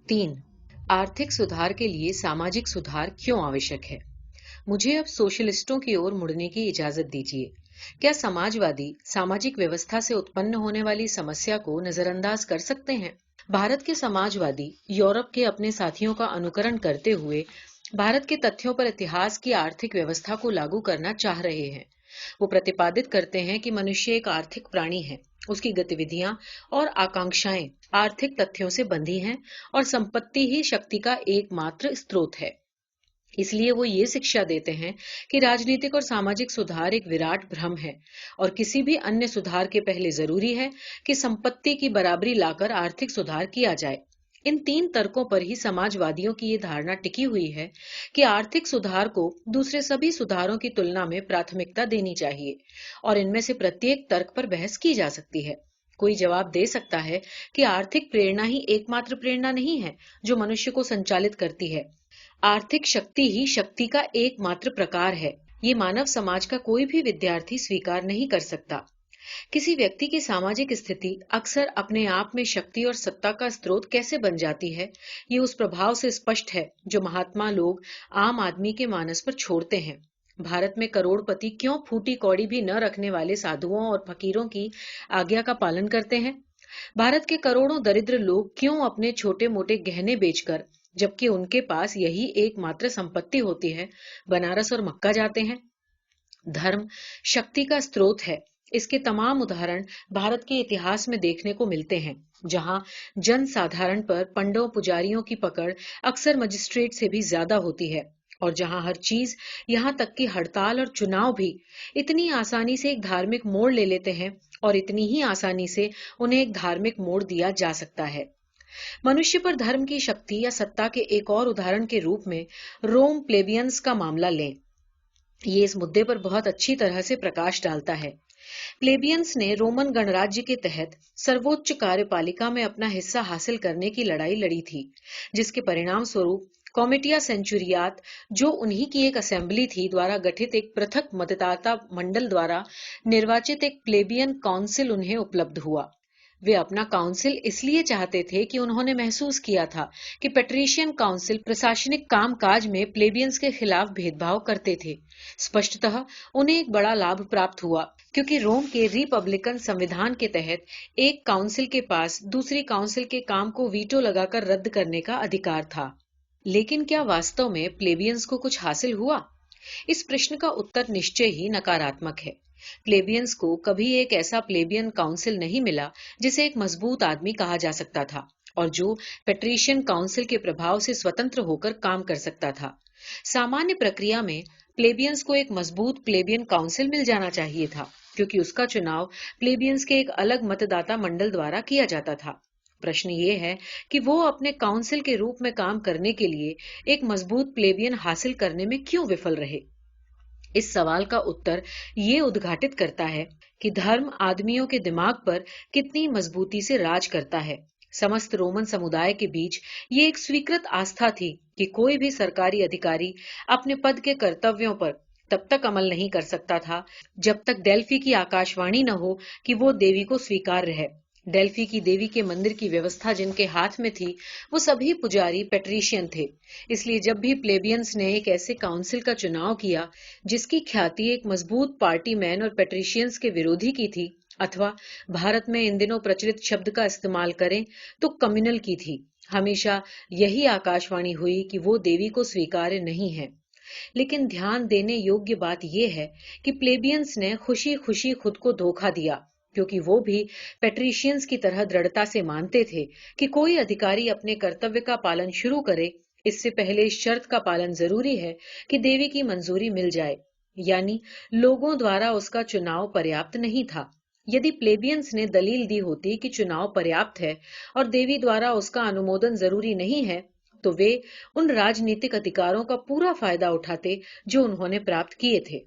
3. आर्थिक सुधार के लिए सामाजिक सुधार क्यों आवश्यक है? मुझे अब सोशलिस्टों की ओर मुड़ने की इजाजत दीजिए। क्या समाजवादी सामाजिक व्यवस्था से उत्पन्न होने वाली समस्या को नजरअंदाज कर सकते हैं? भारत के समाजवादी यूरोप के अपने साथियों का अनुकरण करते हुए भारत के तथ्यों पर इतिहास की आर्थिक व्यवस्था को लागू करना चाह रहे हैं। वो प्रतिपादित करते हैं कि मनुष्य एक आर्थिक प्राणी है, उसकी गतिविधियां और आकांक्षाएं आर्थिक तथ्यों से बंधी हैं और संपत्ति ही शक्ति का एकमात्र स्रोत है। इसलिए वो ये शिक्षा देते हैं कि राजनीतिक और सामाजिक सुधार एक विराट भ्रम है और किसी भी अन्य सुधार के पहले जरूरी है कि संपत्ति की बराबरी लाकर आर्थिक सुधार किया जाए। इन 3 तर्कों पर ही समाजवादियों की ये धारणा टिकी हुई है कि आर्थिक सुधार को दूसरे सभी सुधारों की तुलना में प्राथमिकता देनी चाहिए और इनमें से प्रत्येक तर्क पर बहस की जा सकती है। कोई जवाब दे सकता है कि आर्थिक प्रेरणा ही एकमात्र प्रेरणा नहीं है जो मनुष्य को संचालित करती है। आर्थिक शक्ति ही शक्ति का एकमात्र प्रकार है। ये मानव समाज का कोई भी विद्यार्थी स्वीकार नहीं कर सकता। किसी व्यक्ति की सामाजिक स्थिति अक्सर अपने आप में शक्ति और सत्ता का स्रोत कैसे बन जाती है, ये उस प्रभाव से स्पष्ट है जो महात्मा लोग आम आदमी के मानस पर छोड़ते हैं। भारत में करोड़पति क्यों फूटी कौड़ी भी न रखने वाले साधुओं और फकीरों की आज्ञा का पालन करते हैं? भारत के करोड़ों दरिद्र लोग क्यों अपने छोटे मोटे गहने बेचकर, जबकि उनके पास यही एकमात्र संपत्ति होती है, बनारस और मक्का जाते हैं? धर्म शक्ति का स्रोत है। इसके तमाम उदाहरण भारत के इतिहास में देखने को मिलते हैं, जहां जन साधारण पर पंडों पुजारियों की पकड़ अक्सर मजिस्ट्रेट से भी ज्यादा होती है और जहां हर चीज, यहां तक कि हड़ताल और चुनाव भी इतनी आसानी से एक धार्मिक मोड़ ले लेते हैं और इतनी ही आसानी से उन्हें एक धार्मिक मोड़ दिया जा सकता है। मनुष्य पर धर्म की शक्ति या सत्ता के एक और उदाहरण के रूप में रोम प्लेबियंस का मामला लें। ये इस मुद्दे पर बहुत अच्छी तरह से प्रकाश डालता है। प्लेबियंस ने रोमन गणराज्य के तहत सर्वोच्च कार्यपालिका में अपना हिस्सा हासिल करने की लड़ाई लड़ी थी, जिसके परिणाम स्वरूप कॉमिटिया सेंचुरियात, जो उन्हीं की एक असेंबली थी, द्वारा गठित एक पृथक मतदाता मंडल द्वारा निर्वाचित एक प्लेबियन काउंसिल उन्हें उपलब्ध हुआ। वे अपना काउंसिल इसलिए चाहते थे कि उन्होंने महसूस किया था कि पेट्रिशियन काउंसिल प्रशासनिक कामकाज में प्लेबियंस के खिलाफ भेदभाव करते थे। स्पष्टतः उन्हें एक बड़ा लाभ प्राप्त हुआ, क्योंकि रोम के रिपब्लिकन संविधान के तहत एक काउंसिल के पास दूसरी काउंसिल के काम को वीटो लगाकर रद्द करने का अधिकार था। लेकिन क्या वास्तव में प्लेबियंस को कुछ हासिल हुआ? इस प्रश्न का उत्तर निश्चय ही नकारात्मक है। प्लेबियंस को कभी एक ऐसा प्लेबियन काउंसिल नहीं मिला जिसे एक मजबूत आदमी कहा जा सकता था और जो पेट्रिशियन काउंसिल के प्रभाव से स्वतंत्र होकर काम कर सकता था। सामान्य प्रक्रिया में प्लेबियंस को एक मजबूत प्लेबियन काउंसिल मिल जाना चाहिए था, क्योंकि उसका चुनाव प्लेबियंस के एक अलग मतदाता मंडल द्वारा किया जाता था। प्रश्न ये है कि वो अपने काउंसिल के रूप में काम करने के लिए एक मजबूत प्लेबियन हासिल करने में क्यों विफल रहे? इस सवाल का उत्तर ये उद्घाटित करता है कि धर्म आदमियों के दिमाग पर कितनी मजबूती से राज करता है। समस्त रोमन समुदाय के बीच ये एक स्वीकृत आस्था थी कि कोई भी सरकारी अधिकारी अपने पद के कर्तव्यों पर तब तक अमल नहीं कर सकता था जब तक डेल्फी की आकाशवाणी न हो कि वो देवी को स्वीकार्य है। डेल्फी की देवी के मंदिर की व्यवस्था जिनके हाथ में थी, वो सभी पुजारी पेट्रिशियन थे। इसलिए जब भी प्लेबियंस ने एक ऐसे काउंसिल का चुनाव किया जिसकी ख्याति एक मजबूत पार्टी मैन और पेट्रिशियंस के विरोधी की थी, अथवा भारत में इन दिनों प्रचलित शब्द का इस्तेमाल करें तो कम्युनल की थी, हमेशा यही आकाशवाणी हुई कि वो देवी को स्वीकार्य नहीं है। लेकिन ध्यान देने योग्य बात यह है कि प्लेबियंस ने खुशी खुशी खुद को धोखा दिया, क्योंकि वो भी पेट्रिशियंस की तरह दृढ़ता से मानते थे कि कोई अधिकारी अपने कर्तव्य का पालन शुरू करे, इससे पहले इस शर्त का पालन जरूरी है कि देवी की मंजूरी मिल जाए, यानी लोगों द्वारा उसका चुनाव पर्याप्त नहीं था। यदि प्लेबियंस ने दलील दी होती कि चुनाव पर्याप्त है और देवी द्वारा उसका अनुमोदन जरूरी नहीं है, तो वे उन राजनीतिक अधिकारों का पूरा फायदा उठाते जो उन्होंने प्राप्त किए थे।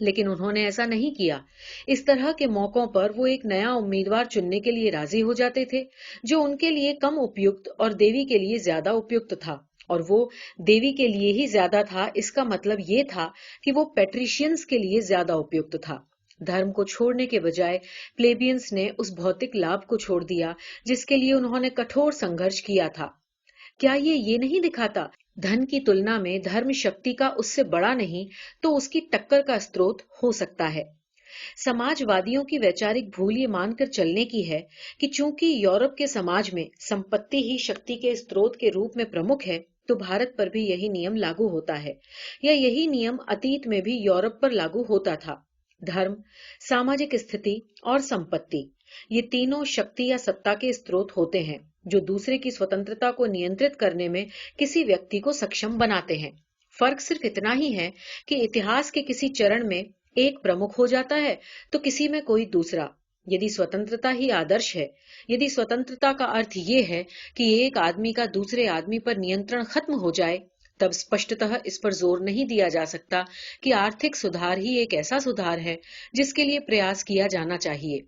लेकिन उन्होंने ऐसा नहीं किया। इस तरह के मौकों पर वो एक नया उम्मीदवार चुनने के लिए राजी हो जाते थे जो उनके लिए कम उपयुक्त और देवी के लिए ज्यादा उपयुक्त था, और वो देवी के लिए ही ज्यादा था, इसका मतलब ये था कि वो पेट्रिशियंस के लिए ज्यादा उपयुक्त था। धर्म को छोड़ने के बजाय प्लेबियंस ने उस भौतिक लाभ को छोड़ दिया जिसके लिए उन्होंने कठोर संघर्ष किया था। क्या ये नहीं दिखाता धन की तुलना में धर्म शक्ति का उससे बड़ा नहीं तो उसकी टक्कर का स्रोत हो सकता है। समाजवादियों की वैचारिक भूल ये मानकर चलने की है कि चूंकि यूरोप के समाज में संपत्ति ही शक्ति के स्रोत के रूप में प्रमुख है, तो भारत पर भी यही नियम लागू होता है, या यही नियम अतीत में भी यूरोप पर लागू होता था। धर्म, सामाजिक स्थिति और संपत्ति, ये तीनों शक्ति या सत्ता के स्रोत होते हैं जो दूसरे की स्वतंत्रता को नियंत्रित करने में किसी व्यक्ति को सक्षम बनाते हैं। फर्क सिर्फ इतना ही है कि इतिहास के किसी चरण में एक प्रमुख हो जाता है तो किसी में कोई दूसरा। यदि स्वतंत्रता ही आदर्श है, यदि स्वतंत्रता का अर्थ ये है कि एक आदमी का दूसरे आदमी पर नियंत्रण खत्म हो जाए, तब स्पष्टतः इस पर जोर नहीं दिया जा सकता कि आर्थिक सुधार ही एक ऐसा सुधार है जिसके लिए प्रयास किया जाना चाहिए।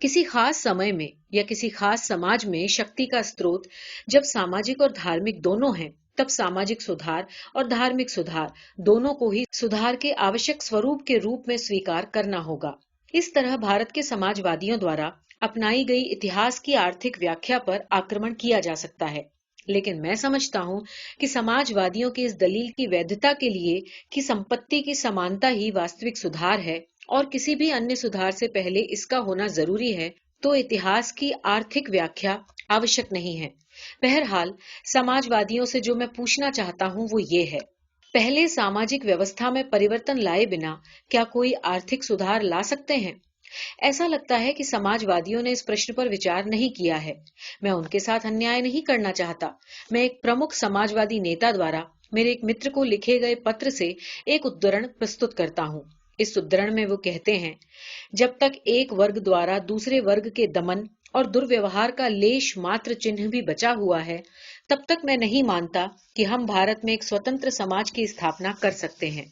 किसी खास समय में या किसी खास समाज में शक्ति का स्रोत जब सामाजिक और धार्मिक दोनों हैं, तब सामाजिक सुधार और धार्मिक सुधार दोनों को ही सुधार के आवश्यक स्वरूप के रूप में स्वीकार करना होगा। इस तरह भारत के समाजवादियों द्वारा अपनाई गई इतिहास की आर्थिक व्याख्या पर आक्रमण किया जा सकता है, लेकिन मैं समझता हूं कि समाजवादियों की इस दलील की वैधता के लिए कि संपत्ति की समानता ही वास्तविक सुधार है और किसी भी अन्य सुधार से पहले इसका होना जरूरी है, तो इतिहास की आर्थिक व्याख्या आवश्यक नहीं है। बहरहाल, समाजवादियों से जो मैं पूछना चाहता हूं वो ये है, पहले सामाजिक व्यवस्था में परिवर्तन लाए बिना क्या कोई आर्थिक सुधार ला सकते हैं? ऐसा लगता है कि समाजवादियों ने इस प्रश्न पर विचार नहीं किया है। मैं उनके साथ अन्याय नहीं करना चाहता। मैं एक प्रमुख समाजवादी नेता द्वारा मेरे एक मित्र को लिखे गए पत्र से एक उद्धरण प्रस्तुत करता हूं। इस उद्धरण में वो कहते हैं, जब तक एक वर्ग द्वारा दूसरे वर्ग के दमन और दुर्व्यवहार का लेश मात्र चिन्ह भी बचा हुआ है, तब तक मैं नहीं मानता कि हम भारत में एक स्वतंत्र समाज की स्थापना कर सकते हैं।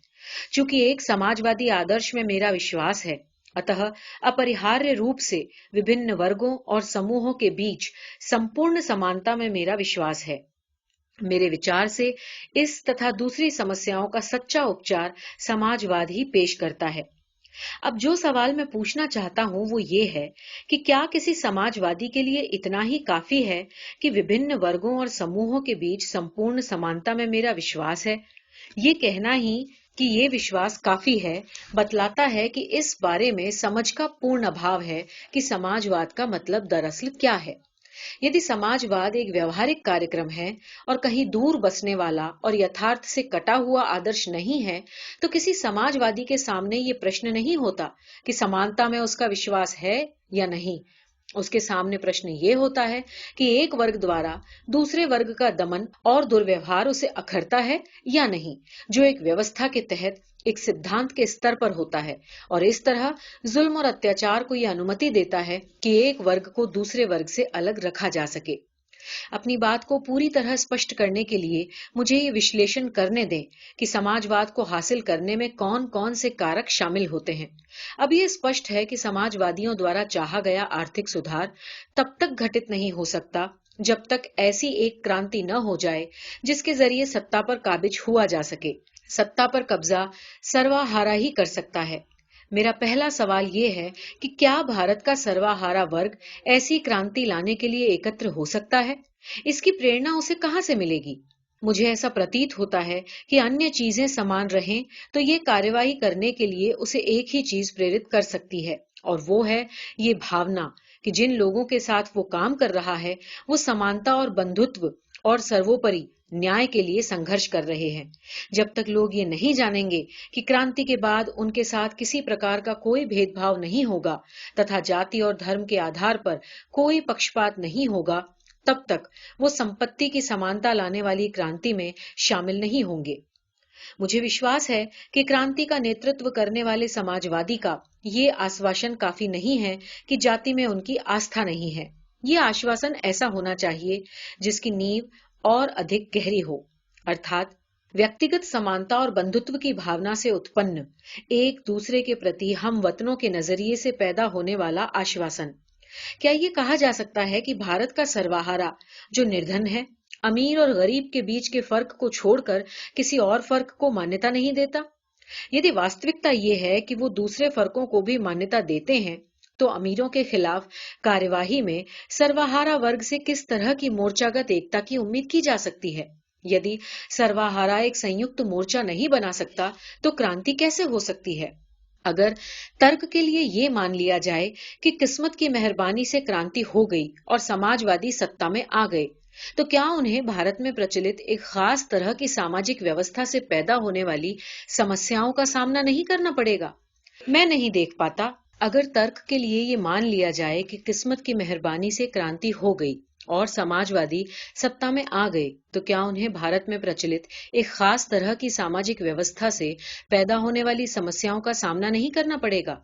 चूंकि एक समाजवादी आदर्श में मेरा विश्वास है, अतः अपरिहार्य रूप से विभिन्न वर्गों और समूहों के बीच संपूर्ण समानता में मेरा विश्वास है। मेरे विचार से इस तथा दूसरी समस्याओं का सच्चा उपचार समाजवाद ही पेश करता है। अब जो सवाल मैं पूछना चाहता हूं वो ये है कि क्या किसी समाजवादी के लिए इतना ही काफी है कि विभिन्न वर्गों और समूहों के बीच संपूर्ण समानता में मेरा विश्वास है? ये कहना ही कि ये विश्वास काफी है बतलाता है कि इस बारे में समझ का पूर्ण अभाव है कि समाजवाद का मतलब दरअसल क्या है। यदि समाजवाद एक व्यवहारिक कार्यक्रम है और कहीं दूर बसने वाला और यथार्थ से कटा हुआ आदर्श नहीं है, तो किसी समाजवादी के सामने ये प्रश्न नहीं होता कि समानता में उसका विश्वास है या नहीं। उसके सामने प्रश्न ये होता है कि एक वर्ग द्वारा दूसरे वर्ग का दमन और दुर्व्यवहार उसे अखरता है या नहीं, जो एक व्यवस्था के तहत एक सिद्धांत के स्तर पर होता है और इस तरह जुल्म और अत्याचार को यह अनुमति देता है कि एक वर्ग को दूसरे वर्ग से अलग रखा जा सके। अपनी बात को पूरी तरह स्पष्ट करने के लिए मुझे ये विश्लेषण करने दें कि समाजवाद को हासिल करने में कौन कौन से कारक शामिल होते हैं। अब ये स्पष्ट है कि समाजवादियों द्वारा चाहा गया आर्थिक सुधार तब तक घटित नहीं हो सकता जब तक ऐसी एक क्रांति न हो जाए जिसके जरिए सत्ता पर काबिज हुआ जा सके। सत्ता पर कब्जा सर्वहारा ही कर सकता है। मेरा पहला सवाल ये है कि क्या भारत का सर्वहारा वर्ग ऐसी क्रांति लाने के लिए एकत्र हो सकता है? इसकी प्रेरणा उसे कहां से मिलेगी? मुझे ऐसा प्रतीत होता है कि अन्य चीजें समान रहें तो ये कार्यवाही करने के लिए उसे एक ही चीज प्रेरित कर सकती है, और वो है ये भावना कि जिन लोगों के साथ वो काम कर रहा है वो समानता और बंधुत्व और सर्वोपरि न्याय के लिए संघर्ष कर रहे हैं। जब तक लोग ये नहीं जानेंगे कि क्रांति के बाद उनके साथ किसी प्रकार का कोई भेदभाव नहीं होगा तथा जाति और धर्म के आधार पर कोई पक्षपात नहीं होगा, तब तक वो संपत्ति की समानता लाने वाली क्रांति में शामिल नहीं होंगे। मुझे विश्वास है कि क्रांति का नेतृत्व करने वाले समाजवादी का ये आश्वासन काफी नहीं है कि जाति में उनकी आस्था नहीं है। ये आश्वासन ऐसा होना चाहिए जिसकी नींव और अधिक गहरी हो, अर्थात व्यक्तिगत समानता और बंधुत्व की भावना से उत्पन्न एक दूसरे के प्रति हम वतनों के नजरिए से पैदा होने वाला आश्वासन। क्या ये कहा जा सकता है कि भारत का सर्वहारा जो निर्धन है, अमीर और गरीब के बीच के फर्क को छोड़कर किसी और फर्क को मान्यता नहीं देता? यदि वास्तविकता ये है कि वो दूसरे फर्कों को भी मान्यता देते हैं, तो अमीरों के खिलाफ कार्यवाही में सर्वहारा वर्ग से किस तरह की मोर्चागत एकता की उम्मीद की जा सकती है? यदि सर्वहारा एक संयुक्त मोर्चा नहीं बना सकता, तो क्रांति कैसे हो सकती है? अगर तर्क के लिए ये मान लिया जाए कि किस्मत की मेहरबानी से क्रांति हो गई और समाजवादी सत्ता में आ गए, तो क्या उन्हें भारत में प्रचलित एक खास तरह की सामाजिक व्यवस्था से पैदा होने वाली समस्याओं का सामना नहीं करना पड़ेगा? मैं नहीं देख पाता। अगर तर्क के लिए ये मान लिया जाए कि किस्मत की मेहरबानी से क्रांति हो गई और समाजवादी सत्ता में आ गए, तो क्या उन्हें भारत में प्रचलित एक खास तरह की सामाजिक व्यवस्था से पैदा होने वाली समस्याओं का सामना नहीं करना पड़ेगा?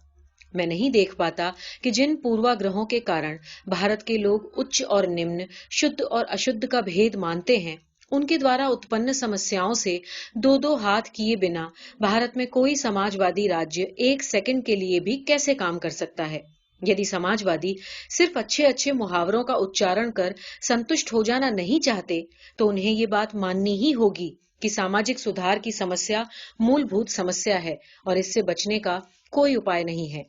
मैं नहीं देख पाता कि जिन पूर्वाग्रहों के कारण भारत के लोग उच्च और निम्न, शुद्ध और अशुद्ध का भेद मानते हैं, उनके द्वारा उत्पन्न समस्याओं से दो दो हाथ किए बिना भारत में कोई समाजवादी राज्य एक सेकंड के लिए भी कैसे काम कर सकता है? यदि समाजवादी सिर्फ अच्छे अच्छे मुहावरों का उच्चारण कर संतुष्ट हो जाना नहीं चाहते, तो उन्हें ये बात माननी ही होगी कि सामाजिक सुधार की समस्या मूलभूत समस्या है और इससे बचने का कोई उपाय नहीं है।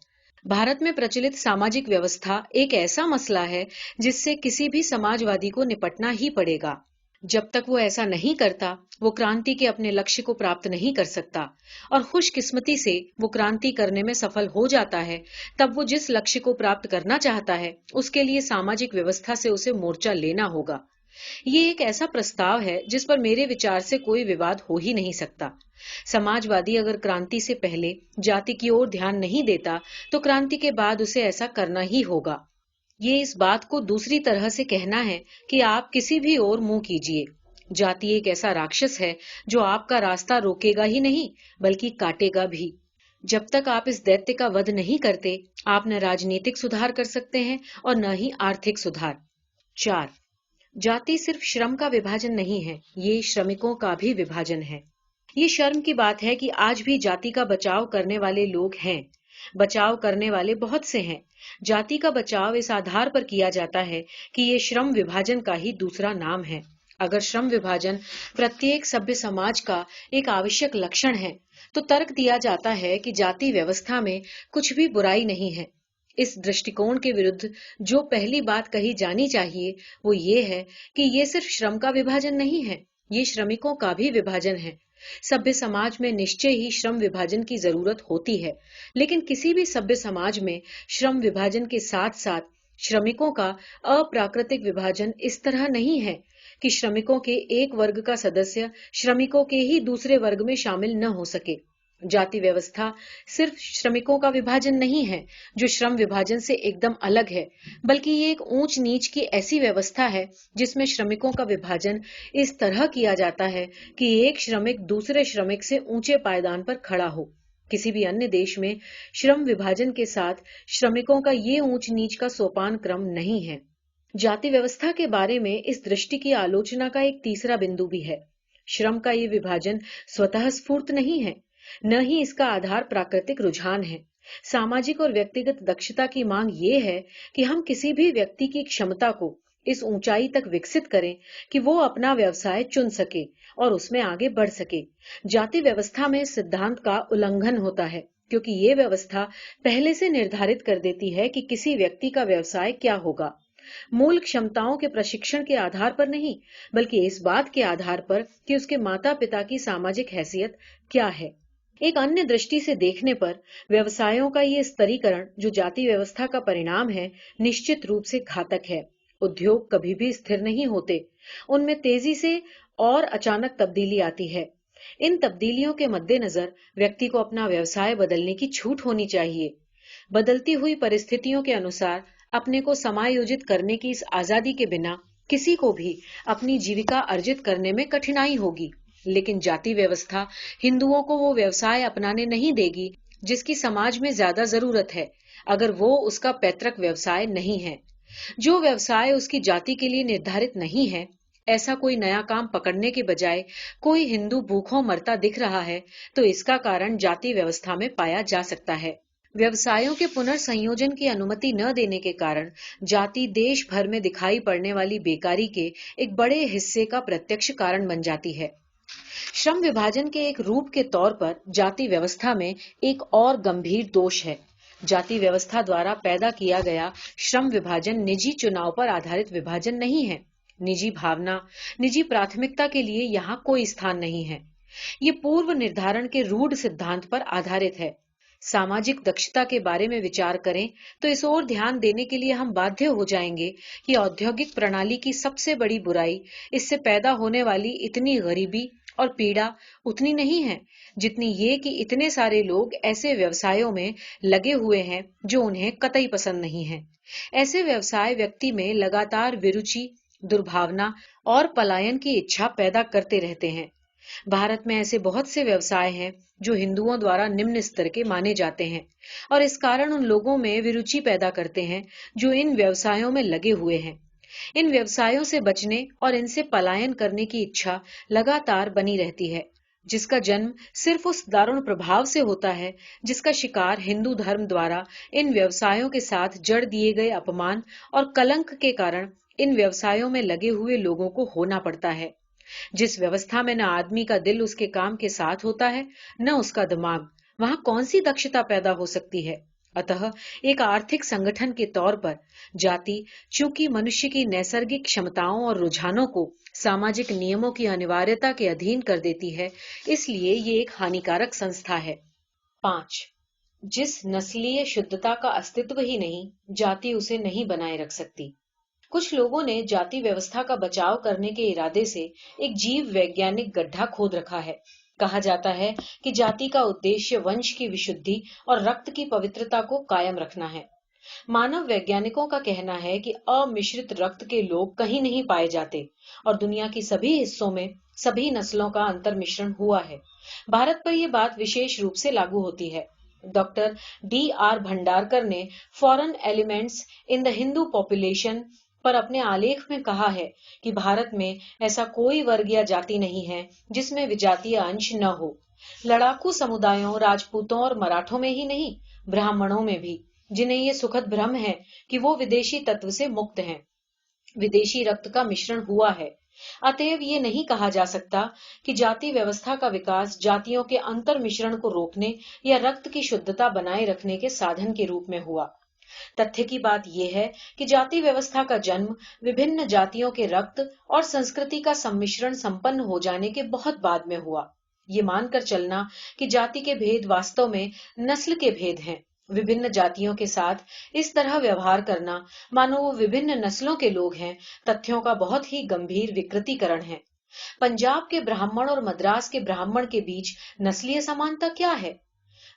भारत में प्रचलित सामाजिक व्यवस्था एक ऐसा मसला है जिससे किसी भी समाजवादी को निपटना ही पड़ेगा। जब तक वो ऐसा नहीं करता, वो क्रांति के अपने लक्ष्य को प्राप्त नहीं कर सकता, और खुशकिस्मती से वो क्रांति करने में सफल हो जाता है, तब वो जिस लक्ष्य को प्राप्त करना चाहता है, उसके लिए सामाजिक व्यवस्था से उसे मोर्चा लेना होगा। ये एक ऐसा प्रस्ताव है जिस पर मेरे विचार से कोई विवाद हो ही नहीं सकता। समाजवादी अगर क्रांति से पहले जाति की ओर ध्यान नहीं देता, तो क्रांति के बाद उसे ऐसा करना ही होगा। ये इस बात को दूसरी तरह से कहना है कि आप किसी भी ओर मुंह कीजिए। जाति एक ऐसा राक्षस है जो आपका रास्ता रोकेगा ही नहीं, बल्कि काटेगा भी। जब तक आप इस दैत्य का वध नहीं करते, आप न राजनीतिक सुधार कर सकते हैं और न ही आर्थिक सुधार। 4. जाति सिर्फ श्रम का विभाजन नहीं है, ये श्रमिकों का भी विभाजन है। ये शर्म की बात है कि आज भी जाति का बचाव करने वाले लोग हैं। बचाव करने वाले बहुत से हैं। जाति का बचाव इस आधार पर किया जाता है कि ये श्रम विभाजन का ही दूसरा नाम है। अगर श्रम विभाजन प्रत्येक सभ्य समाज का एक आवश्यक लक्षण है, तो तर्क दिया जाता है कि जाति व्यवस्था में कुछ भी बुराई नहीं है। इस दृष्टिकोण के विरुद्ध जो पहली बात कही जानी चाहिए, वो ये है कि ये सिर्फ श्रम का विभाजन नहीं है, ये श्रमिकों का भी विभाजन है। सभ्य समाज में निश्चय ही श्रम विभाजन की जरूरत होती है, लेकिन किसी भी सभ्य समाज में श्रम विभाजन के साथ साथ श्रमिकों का अप्राकृतिक विभाजन इस तरह नहीं है कि श्रमिकों के एक वर्ग का सदस्य श्रमिकों के ही दूसरे वर्ग में शामिल न हो सके। जाति व्यवस्था सिर्फ श्रमिकों का विभाजन नहीं है, जो श्रम विभाजन से एकदम अलग है, बल्कि ये एक ऊंच नीच की ऐसी व्यवस्था है जिसमें श्रमिकों का विभाजन इस तरह किया जाता है कि एक श्रमिक दूसरे श्रमिक से ऊंचे पायदान पर खड़ा हो। किसी भी अन्य देश में श्रम विभाजन के साथ श्रमिकों का ये ऊंच नीच का सोपान क्रम नहीं है। जाति व्यवस्था के बारे में इस दृष्टि की आलोचना का एक तीसरा बिंदु भी है। श्रम का ये विभाजन स्वतः स्फूर्त नहीं है, न ही इसका आधार प्राकृतिक रुझान है। सामाजिक और व्यक्तिगत दक्षता की मांग ये है कि हम किसी भी व्यक्ति की क्षमता को इस ऊंचाई तक विकसित करें कि वो अपना व्यवसाय चुन सके और उसमें आगे बढ़ सके। जाति व्यवस्था में इस सिद्धांत का उल्लंघन होता है, क्योंकि ये व्यवस्था पहले से निर्धारित कर देती है कि किसी व्यक्ति का व्यवसाय क्या होगा, मूल क्षमताओं के प्रशिक्षण के आधार पर नहीं, बल्कि इस बात के आधार पर कि उसके माता पिता की सामाजिक हैसियत क्या है। एक अन्य दृष्टि से देखने पर व्यवसायों का ये स्तरीकरण जो जाति व्यवस्था का परिणाम है, निश्चित रूप से घातक है। उद्योग कभी भी स्थिर नहीं होते, उनमें तेजी से और अचानक तब्दीली आती है। इन तब्दीलियों के मद्देनजर व्यक्ति को अपना व्यवसाय बदलने की छूट होनी चाहिए। बदलती हुई परिस्थितियों के अनुसार अपने को समायोजित करने की इस आजादी के बिना किसी को भी अपनी जीविका अर्जित करने में कठिनाई होगी। लेकिन जाति व्यवस्था हिंदुओं को वो व्यवसाय अपनाने नहीं देगी जिसकी समाज में ज्यादा जरूरत है, अगर वो उसका पैतृक व्यवसाय नहीं है। जो व्यवसाय उसकी जाति के लिए निर्धारित नहीं है, ऐसा कोई नया काम पकड़ने के बजाय कोई हिंदू भूखों मरता दिख रहा है, तो इसका कारण जाति व्यवस्था में पाया जा सकता है। व्यवसायों के पुनर्संयोजन की अनुमति न देने के कारण जाति देश भर में दिखाई पड़ने वाली बेकारी के एक बड़े हिस्से का प्रत्यक्ष कारण बन जाती है। श्रम विभाजन के एक रूप के तौर पर जाति व्यवस्था में एक और गंभीर दोष है। जाति व्यवस्था द्वारा पैदा किया गया श्रम विभाजन निजी चुनाव पर आधारित विभाजन नहीं है। निजी भावना, निजी प्राथमिकता के लिए यहाँ कोई स्थान नहीं है। ये पूर्व निर्धारण के रूढ़ सिद्धांत पर आधारित है। सामाजिक दक्षता के बारे में विचार करें तो इस ओर ध्यान देने के लिए हम बाध्य हो जाएंगे कि औद्योगिक प्रणाली की सबसे बड़ी बुराई इससे पैदा होने वाली इतनी गरीबी और पीड़ा उतनी नहीं है जितनी ये कि इतने सारे लोग ऐसे व्यवसायों में लगे हुए हैं जो उन्हें कतई पसंद नहीं है। ऐसे व्यवसाय व्यक्ति में लगातार विरुचि, दुर्भावना और पलायन की इच्छा पैदा करते रहते हैं। भारत में ऐसे बहुत से व्यवसाय हैं जो हिंदुओं द्वारा निम्न स्तर के माने जाते हैं और इस कारण उन लोगों में विरुचि पैदा करते हैं जो इन व्यवसायों में लगे हुए हैं। इन व्यवसायों से बचने और इनसे पलायन करने की इच्छा लगातार बनी रहती है, जिसका जन्म सिर्फ उस दारुण प्रभाव से होता है जिसका शिकार हिंदू धर्म द्वारा इन व्यवसायों के साथ जड़ दिए गए अपमान और कलंक के कारण इन व्यवसायों में लगे हुए लोगों को होना पड़ता है। जिस व्यवस्था में न आदमी का दिल उसके काम के साथ होता है न उसका दिमाग, वहां कौन सी दक्षता पैदा हो सकती है। अतः एक आर्थिक संगठन के तौर पर जाति चूंकि मनुष्य की नैसर्गिक क्षमताओं और रुझानों को सामाजिक नियमों की अनिवार्यता के अधीन कर देती है, इसलिए ये एक हानिकारक संस्था है। 5. जिस नस्लीय शुद्धता का अस्तित्व ही नहीं, जाति उसे नहीं बनाए रख सकती। कुछ लोगों ने जाति व्यवस्था का बचाव करने के इरादे से एक जीव वैज्ञानिक गड्ढा खोद रखा है। कहा जाता है कि जाति का उद्देश्य वंश की विशुद्धि और रक्त की पवित्रता को कायम रखना है। मानव वैज्ञानिकों का कहना है कि अमिश्रित रक्त के लोग कहीं नहीं पाए जाते और दुनिया की सभी हिस्सों में सभी नस्लों का अंतर मिश्रण हुआ है। भारत पर यह बात विशेष रूप से लागू होती है। Doctor D.R. भंडारकर ने foreign elements in the Hindu population पर अपने आलेख में कहा है कि भारत में ऐसा कोई वर्ग या जाति नहीं है जिसमें विजातीय अंश न हो। लड़ाकू समुदायों, राजपूतों और मराठों में ही नहीं, ब्राह्मणों में भी, जिन्हें ये सुखद भ्रम है कि वो विदेशी तत्व से मुक्त हैं, विदेशी रक्त का मिश्रण हुआ है। अतएव ये नहीं कहा जा सकता कि जाति व्यवस्था का विकास जातियों के अंतर मिश्रण को रोकने या रक्त की शुद्धता बनाए रखने के साधन के रूप में हुआ। तथ्य की बात यह है कि जाति व्यवस्था का जन्म विभिन्न जातियों के रक्त और संस्कृति का सम्मिश्रण संपन्न हो जाने के बहुत बाद में हुआ। ये मानकर चलना कि जाति के भेद वास्तव में नस्ल के भेद हैं, विभिन्न जातियों के साथ इस तरह व्यवहार करना मानो वो विभिन्न नस्लों के लोग हैं, तथ्यों का बहुत ही गंभीर विकृतीकरण है। पंजाब के ब्राह्मण और मद्रास के ब्राह्मण के बीच नस्लीय समानता क्या है?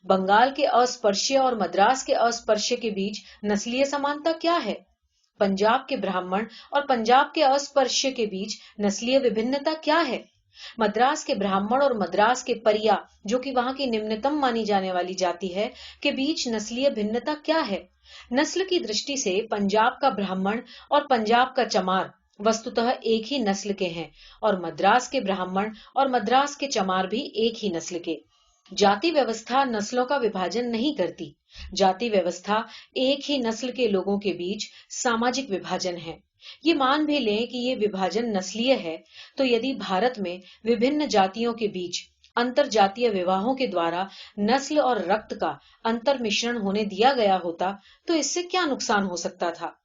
बंगाल के अस्पृश्य और मद्रास के अस्पृश्य के बीच नस्लीय समानता क्या है? पंजाब के ब्राह्मण और पंजाब के अस्पृश्य के बीच नस्लीय विभिन्नता क्या है? मद्रास के ब्राह्मण और मद्रास के परिया, जो कि वहां की निम्नतम मानी जाने वाली जाति है, के बीच नस्लीय भिन्नता क्या है? नस्ल की दृष्टि से पंजाब का ब्राह्मण और पंजाब का चमार वस्तुतः एक ही नस्ल के हैं और मद्रास के ब्राह्मण और मद्रास के चमार भी एक ही नस्ल के। जाति व्यवस्था नस्लों का विभाजन नहीं करती। जाति व्यवस्था एक ही नस्ल के लोगों के बीच सामाजिक विभाजन है। ये मान भी लें कि ये विभाजन नस्लीय है, तो यदि भारत में विभिन्न जातियों के बीच अंतर जातीय विवाहों के द्वारा नस्ल और रक्त का अंतर मिश्रण होने दिया गया होता तो इससे क्या नुकसान हो सकता था?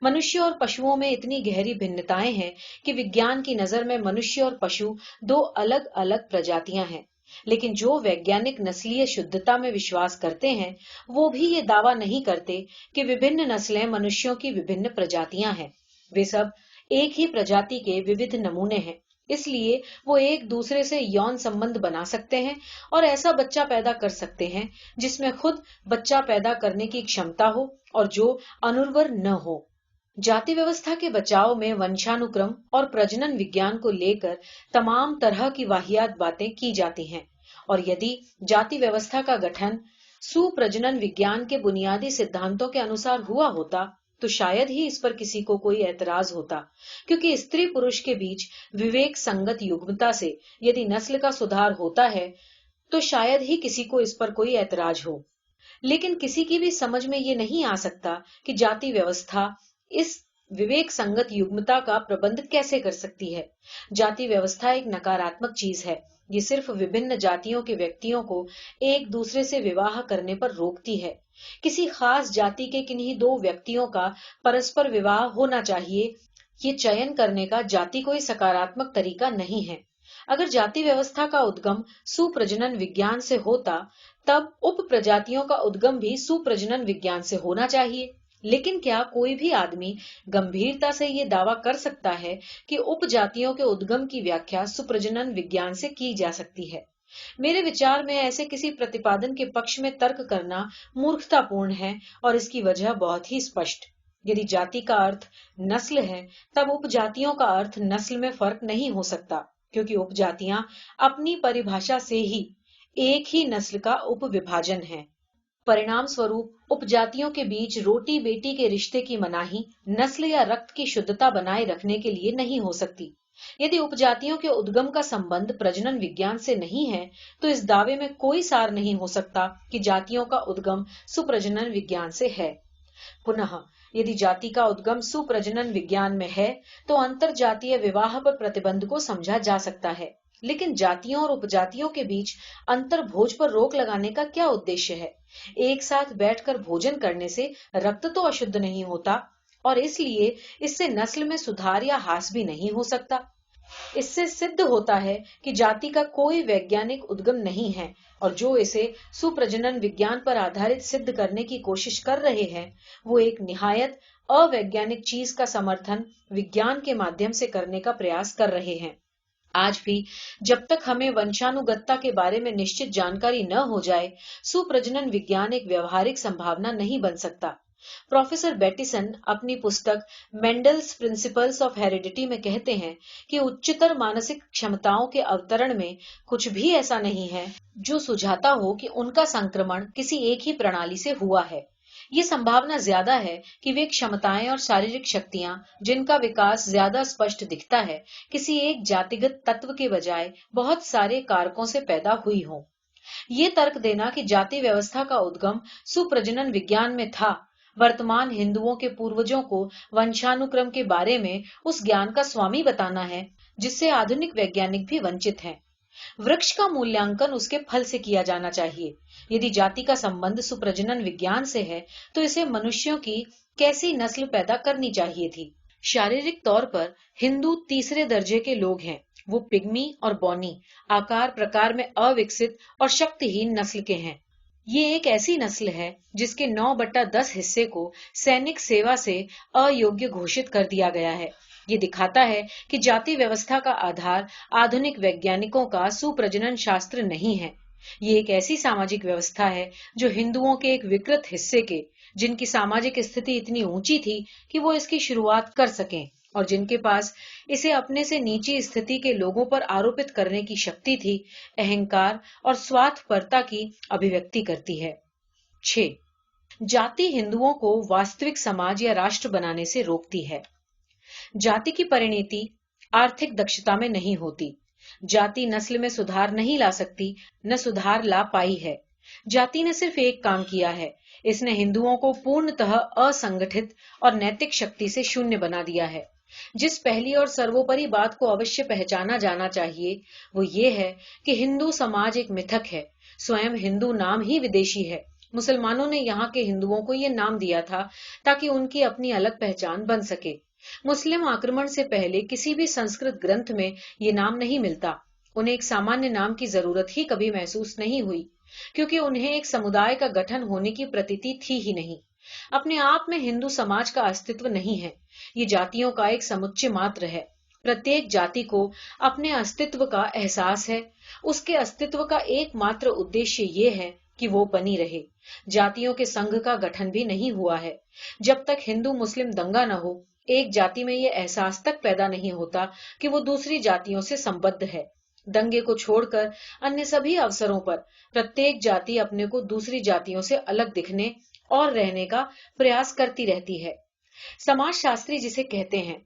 मनुष्य और पशुओं में इतनी गहरी भिन्नताएं हैं कि विज्ञान की नजर में मनुष्य और पशु दो अलग अलग प्रजातियां हैं। लेकिन जो वैज्ञानिक नस्लीय शुद्धता में विश्वास करते हैं, वो भी ये दावा नहीं करते कि विभिन्न नस्लें मनुष्यों की विभिन्न प्रजातियां हैं। वे सब एक ही प्रजाति के विविध नमूने हैं। इसलिए वो एक दूसरे से यौन संबंध बना सकते हैं और ऐसा बच्चा पैदा कर सकते हैं जिसमें खुद बच्चा पैदा करने की क्षमता हो और जो अनुर्वर न हो। जाति व्यवस्था के बचाव में वंशानुक्रम और प्रजनन विज्ञान को लेकर तमाम तरह की वाहियात बातें की जाती हैं और यदि जाति व्यवस्था का गठन सुप्रजनन विज्ञान के बुनियादी सिद्धांतों के अनुसार हुआ होता तो शायद ही इस पर किसी को कोई ऐतराज होता, क्योंकि स्त्री पुरुष के बीच विवेक संगत युग्मता से यदि नस्ल का सुधार होता है तो शायद ही किसी को इस पर कोई ऐतराज हो। लेकिन किसी की भी समझ में ये नहीं आ सकता कि जाति व्यवस्था इस विवेक संगत युग्मता का प्रबंध कैसे कर सकती है? जाति व्यवस्था एक नकारात्मक चीज है। ये सिर्फ विभिन्न जातियों के व्यक्तियों को एक दूसरे से विवाह करने पर रोकती है। किसी खास जाति के किन्हीं दो व्यक्तियों का परस्पर विवाह होना चाहिए, ये चयन करने का जाति कोई सकारात्मक तरीका नहीं है। अगर जाति व्यवस्था का उद्गम सुप्रजनन विज्ञान से होता, तब उप प्रजातियों का उद्गम भी सुप्रजनन विज्ञान से होना चाहिए। लेकिन क्या कोई भी आदमी गंभीरता से ये दावा कर सकता है कि उपजातियों के उद्गम की व्याख्या सुप्रजनन विज्ञान से की जा सकती है? मेरे विचार में ऐसे किसी प्रतिपादन के पक्ष में तर्क करना मूर्खतापूर्ण है और इसकी वजह बहुत ही स्पष्ट। यदि जाति का अर्थ नस्ल है, तब उपजातियों का अर्थ नस्ल में फर्क नहीं हो सकता, क्योंकि उपजातियां अपनी परिभाषा से ही एक ही नस्ल का उपविभाजन है। परिणाम स्वरूप उपजातियों के बीच रोटी बेटी के रिश्ते की मनाही नस्ल या रक्त की शुद्धता बनाए रखने के लिए नहीं हो सकती। यदि उपजातियों के उद्गम का संबंध प्रजनन विज्ञान से नहीं है, तो इस दावे में कोई सार नहीं हो सकता कि जातियों का उद्गम सुप्रजनन विज्ञान से है। पुनः यदि जाति का उद्गम सुप्रजनन विज्ञान में है, तो अंतर जातीय विवाह पर प्रतिबंध को समझा जा सकता है। लेकिन जातियों और उपजातियों के बीच अंतर भोज पर रोक लगाने का क्या उद्देश्य है? एक साथ बैठकर भोजन करने से रक्त तो अशुद्ध नहीं होता, और इसलिए इससे नस्ल में सुधार या ह्रास भी नहीं हो सकता। इससे सिद्ध होता है कि जाति का कोई वैज्ञानिक उद्गम नहीं है, और जो इसे सुप्रजनन विज्ञान पर आधारित सिद्ध करने की कोशिश कर रहे हैं, वो एक निहायत अवैज्ञानिक चीज का समर्थन विज्ञान के माध्यम से करने का प्रयास कर रहे हैं। आज भी जब तक हमें वंशानुगतता के बारे में निश्चित जानकारी न हो जाए, सुप्रजनन विज्ञान एक व्यवहारिक संभावना नहीं बन सकता। प्रोफेसर बेटिसन अपनी पुस्तक मेंडल्स प्रिंसिपल्स ऑफ हेरिडिटी में कहते हैं कि उच्चतर मानसिक क्षमताओं के अवतरण में कुछ भी ऐसा नहीं है जो सुझाता हो कि उनका संक्रमण किसी एक ही प्रणाली से हुआ है। ये संभावना ज्यादा है कि वे क्षमताएं और शारीरिक शक्तियां, जिनका विकास ज्यादा स्पष्ट दिखता है, किसी एक जातिगत तत्व के बजाय बहुत सारे कारकों से पैदा हुई हो। ये तर्क देना कि जाति व्यवस्था का उद्गम सुप्रजनन विज्ञान में था, वर्तमान हिंदुओं के पूर्वजों को वंशानुक्रम के बारे में उस ज्ञान का स्वामी बताना है जिससे आधुनिक वैज्ञानिक भी वंचित हैं। वृक्ष का मूल्यांकन उसके फल से किया जाना चाहिए। यदि जाति का संबंध सुप्रजनन विज्ञान से है, तो इसे मनुष्यों की कैसी नस्ल पैदा करनी चाहिए थी? शारीरिक तौर पर हिंदू तीसरे दर्जे के लोग हैं। वो पिग्मी और बौनी, आकार प्रकार में अविकसित और शक्तिहीन नस्ल के हैं। ये एक ऐसी नस्ल है जिसके 9/10 हिस्से को सैनिक सेवा से अयोग्य घोषित कर दिया गया है। ये दिखाता है कि जाति व्यवस्था का आधार आधुनिक वैज्ञानिकों का सुप्रजनन शास्त्र नहीं है। ये एक ऐसी सामाजिक व्यवस्था है जो हिंदुओं के एक विकृत हिस्से के, जिनकी सामाजिक स्थिति इतनी ऊंची थी कि वो इसकी शुरुआत कर सकें, और जिनके पास इसे अपने से नीची स्थिति के लोगों पर आरोपित करने की शक्ति थी, अहंकार और स्वार्थपरता की अभिव्यक्ति करती है। 6. जाति हिंदुओं को वास्तविक समाज या राष्ट्र बनाने से रोकती है। जाति की परिणति आर्थिक दक्षता में नहीं होती। जाति नस्ल में सुधार नहीं ला सकती, न सुधार ला पाई है। जाति ने सिर्फ एक काम किया है, इसने हिंदुओं को पूर्णतः असंगठित और नैतिक शक्ति से शून्य बना दिया है। जिस पहली और सर्वोपरि बात को अवश्य पहचाना जाना चाहिए, वो ये है कि हिंदू समाज एक मिथक है। स्वयं हिंदू नाम ही विदेशी है। मुसलमानों ने यहाँ के हिंदुओं को ये नाम दिया था ताकि उनकी अपनी अलग पहचान बन सके। मुस्लिम आक्रमण से पहले किसी भी संस्कृत ग्रंथ में ये नाम नहीं मिलता। उन्हें एक सामान्य नाम की जरूरत ही कभी महसूस नहीं हुई, क्योंकि उन्हें एक समुदाय का गठन होने की प्रतीति थी ही नहीं। अपने आप में हिंदू समाज का अस्तित्व नहीं है, ये जातियों का एक समुच्चय मात्र है। प्रत्येक जाति को अपने अस्तित्व का एहसास है। उसके अस्तित्व का एकमात्र उद्देश्य ये है कि वो बनी रहे। जातियों के संघ का गठन भी नहीं हुआ है। जब तक हिंदू मुस्लिम दंगा न हो, एक जाति में ये एहसास तक पैदा नहीं होता कि वो दूसरी जातियों से संबद्ध है। दंगे को छोड़कर अन्य सभी अवसरों पर प्रत्येक जाति अपने को दूसरी जातियों से अलग दिखने और रहने का प्रयास करती रहती है। समाजशास्त्री जिसे कहते हैं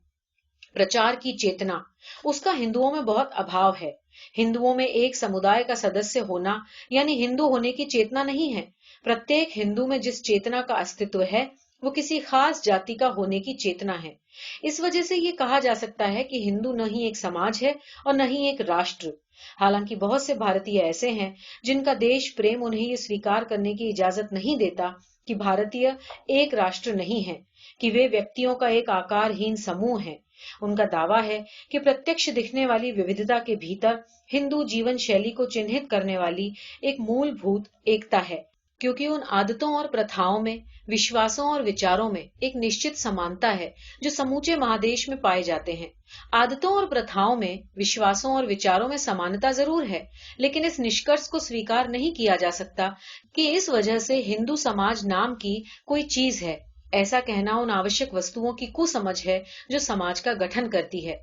प्रचार की चेतना, उसका हिंदुओं में बहुत अभाव है। हिंदुओं में एक समुदाय का सदस्य होना यानी हिंदू होने की चेतना नहीं है। प्रत्येक हिंदू में जिस चेतना का अस्तित्व है, वो किसी खास जाति का होने की चेतना है। इस वजह से ये कहा जा सकता है कि हिंदू न ही एक समाज है और न ही एक राष्ट्र। हालांकि बहुत से भारतीय ऐसे हैं जिनका देश प्रेम उन्हें ये स्वीकार करने की इजाजत नहीं देता कि भारतीय एक राष्ट्र नहीं है, कि वे व्यक्तियों का एक आकारहीन समूह है। उनका दावा है कि प्रत्यक्ष दिखने वाली विविधता के भीतर हिंदू जीवन शैली को चिन्हित करने वाली एक मूलभूत एकता है, क्योंकि उन आदतों और प्रथाओं में, विश्वासों और विचारों में एक निश्चित समानता है जो समूचे महादेश में पाए जाते हैं। आदतों और प्रथाओं में, विश्वासों और विचारों में समानता जरूर है, लेकिन इस निष्कर्ष को स्वीकार नहीं किया जा सकता कि इस वजह से हिंदू समाज नाम की कोई चीज है। ऐसा कहना उन आवश्यक वस्तुओं की कुसमझ है जो समाज का गठन करती है।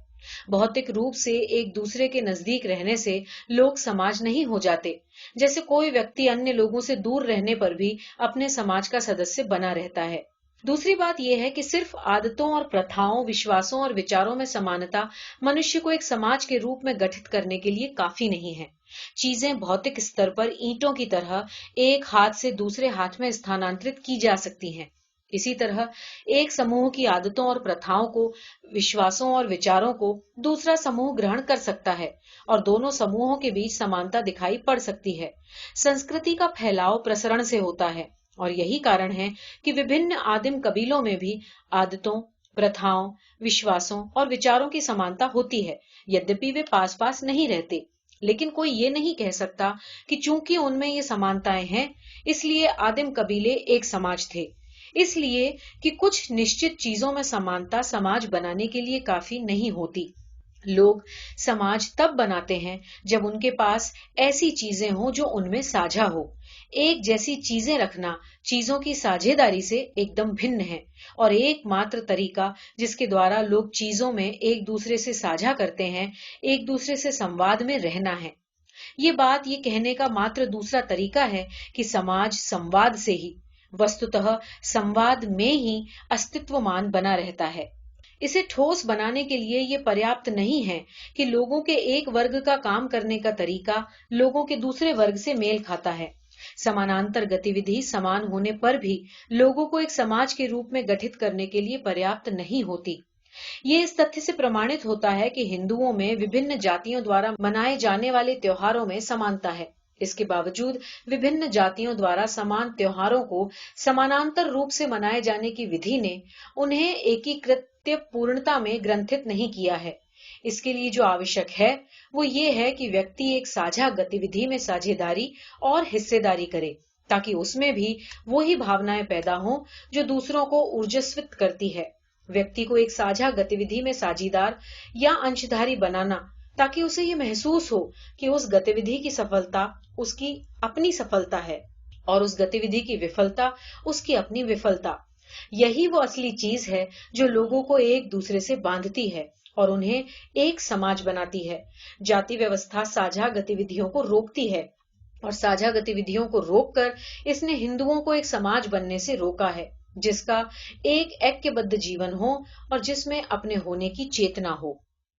भौतिक रूप से एक दूसरे के नजदीक रहने से लोग समाज नहीं हो जाते, जैसे कोई व्यक्ति अन्य लोगों से दूर रहने पर भी अपने समाज का सदस्य बना रहता है। दूसरी बात यह है कि सिर्फ आदतों और प्रथाओं, विश्वासों और विचारों में समानता मनुष्य को एक समाज के रूप में गठित करने के लिए काफी नहीं है। चीजें भौतिक स्तर पर ईंटों की तरह एक हाथ से दूसरे हाथ में स्थानांतरित की जा सकती हैं। इसी तरह एक समूह की आदतों और प्रथाओं को, विश्वासों और विचारों को दूसरा समूह ग्रहण कर सकता है और दोनों समूहों के बीच समानता दिखाई पड़ सकती है। संस्कृति का फैलाव प्रसरण से होता है और यही कारण है कि विभिन्न आदिम कबीलों में भी आदतों, प्रथाओं, विश्वासों और विचारों की समानता होती है, यद्यपि वे पास पास नहीं रहते। लेकिन कोई ये नहीं कह सकता कि चूंकि उनमें ये समानताएं हैं, इसलिए आदिम कबीले एक समाज थे। इसलिए कि कुछ निश्चित चीजों में समानता समाज बनाने के लिए काफी नहीं होती। लोग समाज तब बनाते हैं जब उनके पास ऐसी चीजें हों जो उनमें साझा हो। एक जैसी चीजें रखना चीजों की साझेदारी से एकदम भिन्न है और एकमात्र तरीका जिसके द्वारा लोग चीजों में एक दूसरे से साझा करते हैं, एक दूसरे से संवाद में रहना है। ये बात ये कहने का मात्र दूसरा तरीका है कि समाज संवाद से ही, वस्तुतः संवाद में ही अस्तित्वमान बना रहता है। इसे ठोस बनाने के लिए ये पर्याप्त नहीं है कि लोगों के एक वर्ग का काम करने का तरीका लोगों के दूसरे वर्ग से मेल खाता है। समानांतर गतिविधि समान होने पर भी लोगों को एक समाज के रूप में गठित करने के लिए पर्याप्त नहीं होती। ये इस तथ्य से प्रमाणित होता है कि हिंदुओं में विभिन्न जातियों द्वारा मनाए जाने वाले त्योहारों में समानता है। इसके बावजूद विभिन्न जातियों द्वारा समान त्योहारों को समानांतर रूप से मनाए जाने की विधि ने उन्हें एकीकृत पूर्णता में ग्रंथित नहीं किया है। इसके लिए जो आवश्यक है वो ये है कि व्यक्ति एक साझा गतिविधि में साझेदारी और हिस्सेदारी करे, ताकि उसमें भी वही भावनाएं पैदा हों जो दूसरों को ऊर्जस्वित करती है। व्यक्ति को एक साझा गतिविधि में साझीदार या अंशधारी बनाना, ताकि उसे ये महसूस हो कि उस गतिविधि की सफलता उसकी अपनी सफलता है और उस गतिविधि की विफलता उसकी अपनी विफलता। यही वो असली चीज है जो लोगों को एक दूसरे से बांधती है और उन्हें एक समाज बनाती है। जाति व्यवस्था साझा गतिविधियों को रोकती है और साझा गतिविधियों को रोककर इसने हिंदुओं को एक समाज बनने से रोका है, जिसका एक ऐक्यबद्ध जीवन हो और जिसमें अपने होने की चेतना हो।